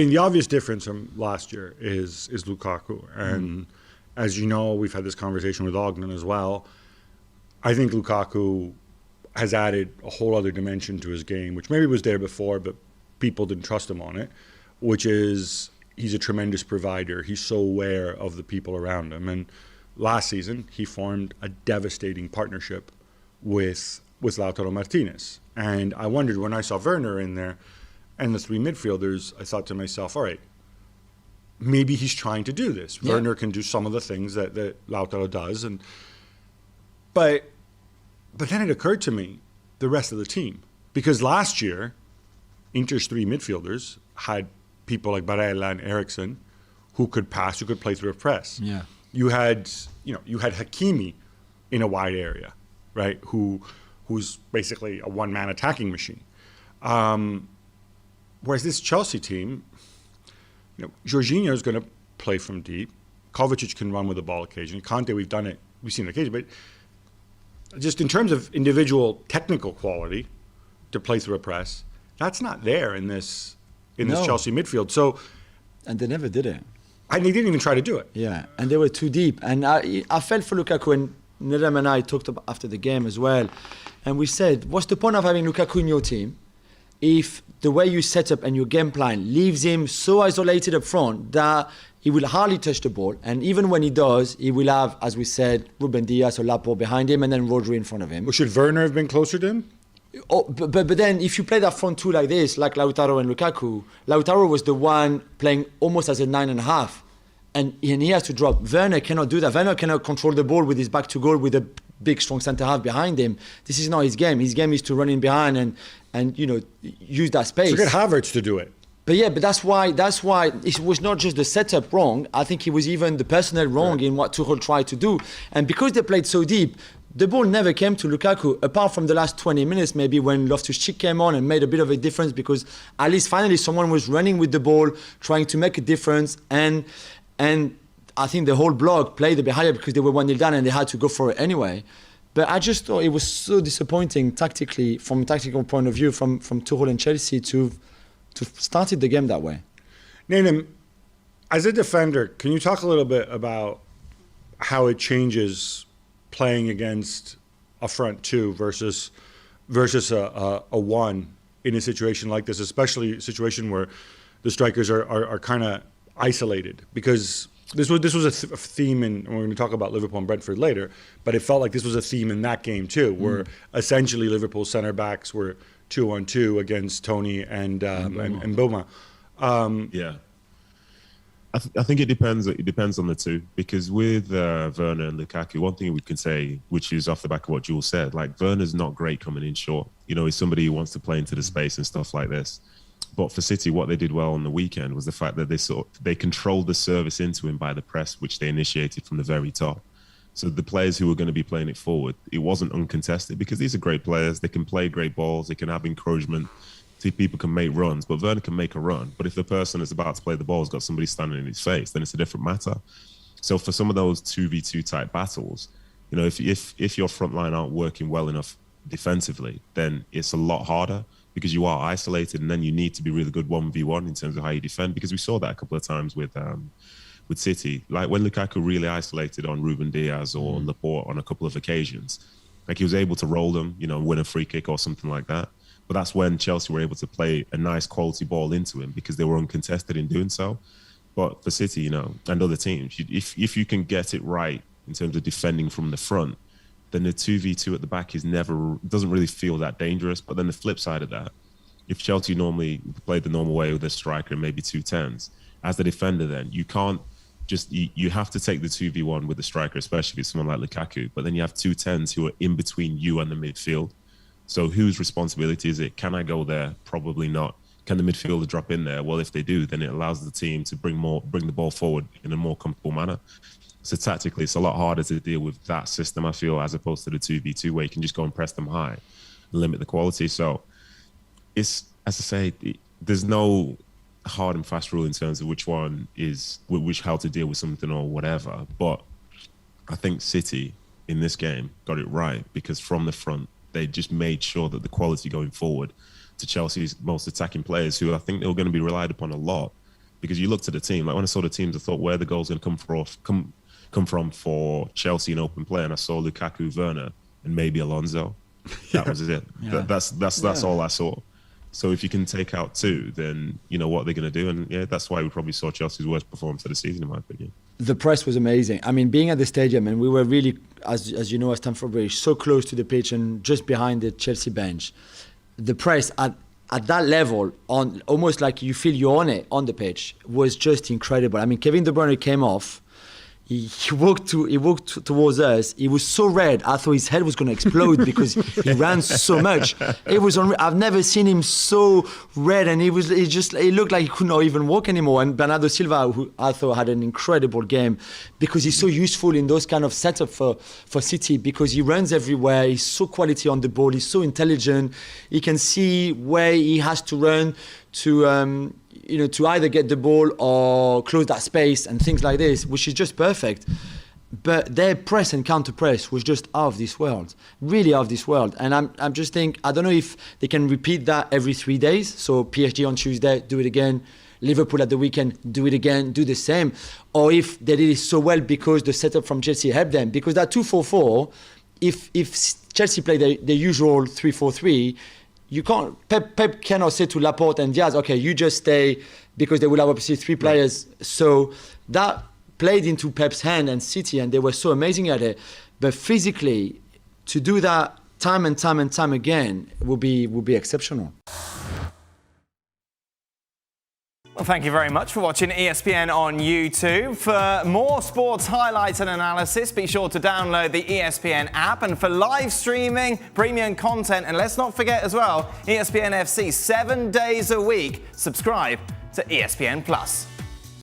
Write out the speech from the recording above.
And the obvious difference from last year is Lukaku. And as you know, we've had this conversation with Ogden as well. I think Lukaku has added a whole other dimension to his game, which maybe was there before, but people didn't trust him on it, which is he's a tremendous provider. He's so aware of the people around him. And last season, he formed a devastating partnership with Lautaro Martinez. And I wondered when I saw Werner in there and the three midfielders, I thought to myself, all right, maybe he's trying to do this. Yeah. Werner can do some of the things that Lautaro does. But then it occurred to me, the rest of the team. Because last year, Inter's three midfielders had people like Barella and Eriksen who could pass, who could play through a press. Yeah. You had Hakimi in a wide area, right? Who's basically a one-man attacking machine. Whereas this Chelsea team, Jorginho is going to play from deep. Kovacic can run with the ball occasionally. Conte, we've seen it occasionally, but just in terms of individual technical quality to play through a press, that's not there in this Chelsea midfield. And they never did it. And they didn't even try to do it. Yeah, and they were too deep. And I felt for Lukaku, and Nedam and I talked about after the game as well, and we said, what's the point of having Lukaku in your team if the way you set up and your game plan leaves him so isolated up front that he will hardly touch the ball, and even when he does, he will have, as we said, Ruben Dias or Laporte behind him and then Rodri in front of him. Well, should Werner have been closer to him? Oh, but then if you play that front two like this, like Lautaro and Lukaku, Lautaro was the one playing almost as a 9.5, and he has to drop. Werner cannot do that. Werner cannot control the ball with his back to goal with a big strong centre half behind him. This is not his game. His game is to run in behind and use that space. So get Havertz to do it. But that's why it was not just the setup wrong. I think it was even the personnel wrong in what Tuchel tried to do. And because they played so deep, the ball never came to Lukaku, apart from the last 20 minutes maybe when Loftus-Cheek came on and made a bit of a difference, because at least finally someone was running with the ball, trying to make a difference. And I think the whole block played a bit higher because they were 1-0 down and they had to go for it anyway. But I just thought it was so disappointing tactically, from a tactical point of view, from Tuchel and Chelsea to started the game that way. Nanim, as a defender, can you talk a little bit about how it changes playing against a front two versus a one in a situation like this, especially a situation where the strikers are kind of isolated? Because this was a theme, and we're going to talk about Liverpool and Brentford later, but it felt like this was a theme in that game too, where essentially Liverpool's centre backs were 2-on-2 against Tony and Boma. Yeah. I think it depends. It depends on the two, because with Werner and Lukaku, one thing we can say, which is off the back of what Jules said, like Werner's not great coming in short. He's somebody who wants to play into the space and stuff like this. But for City, what they did well on the weekend was the fact that they controlled the service into him by the press, which they initiated from the very top. So the players who were going to be playing it forward, it wasn't uncontested, because these are great players. They can play great balls. They can have encouragement. People can make runs, but Werner can make a run. But if the person that's about to play the ball has got somebody standing in his face, then it's a different matter. So for some of those 2v2 type battles, if your front line aren't working well enough defensively, then it's a lot harder, because you are isolated, and then you need to be really good 1v1 in terms of how you defend, because we saw that a couple of times with City. Like when Lukaku really isolated on Ruben Dias or Laporte on a couple of occasions, like he was able to roll them, win a free kick or something like that. But that's when Chelsea were able to play a nice quality ball into him, because they were uncontested in doing so. But for City, and other teams, if you can get it right in terms of defending from the front, then the 2v2 at the back doesn't really feel that dangerous. But then the flip side of that, if Chelsea normally played the normal way with a striker and maybe 2 10s, as the defender, then you can't you have to take the 2v1 with the striker, especially if it's someone like Lukaku. But then you have 2 10s who are in between you and the midfield. So whose responsibility is it? Can I go there? Probably not. Can the midfielder drop in there? Well, if they do, then it allows the team to bring the ball forward in a more comfortable manner. So tactically, it's a lot harder to deal with that system, I feel, as opposed to the 2v2, where you can just go and press them high and limit the quality. So it's, as I say, there's no hard and fast rule in terms of which how to deal with something or whatever. But I think City in this game got it right, because from the front, they just made sure that the quality going forward to Chelsea's most attacking players, who I think they were going to be relied upon a lot, because you looked at the team. Like when I saw the teams, I thought where the goal's going to come from for Chelsea in open play, and I saw Lukaku-Werner and maybe Alonso. That was it. Yeah. That's all I saw. So if you can take out two, then you know what they're going to do, and yeah, that's why we probably saw Chelsea's worst performance of the season, in my opinion. The press was amazing. I mean, being at the stadium, and we were really, as you know, at Stamford Bridge, so close to the pitch and just behind the Chelsea bench. The press at that level, on almost like you feel you're on it on the pitch, was just incredible. I mean, Kevin De Bruyne came off. He walked towards us. He was so red. I thought his head was going to explode because he ran so much. It was I've never seen him so red, and he looked like he could not even walk anymore. And Bernardo Silva, who I thought had an incredible game, because he's so useful in those kind of setup for City, because he runs everywhere. He's so quality on the ball. He's so intelligent. He can see where he has to run to to either get the ball or close that space and things like this, which is just perfect. But their press and counter press was just out of this world, really out of this world. And I'm just think, I don't know if they can repeat that every 3 days. So PSG on Tuesday, do it again. Liverpool at the weekend, do it again, do the same. Or if they did it so well because the setup from Chelsea helped them. Because that 2-4-4, if Chelsea play the usual 3-4-3, you can't. Pep cannot say to Laporte and Diaz, okay, you just stay, because they will have obviously three players. Right. So that played into Pep's hand and City, and they were so amazing at it. But physically, to do that time and time and time again will be exceptional. Well, thank you very much for watching ESPN on YouTube. For more sports highlights and analysis, be sure to download the ESPN app. And for live streaming, premium content, and let's not forget as well, ESPN FC 7 days a week. Subscribe to ESPN Plus.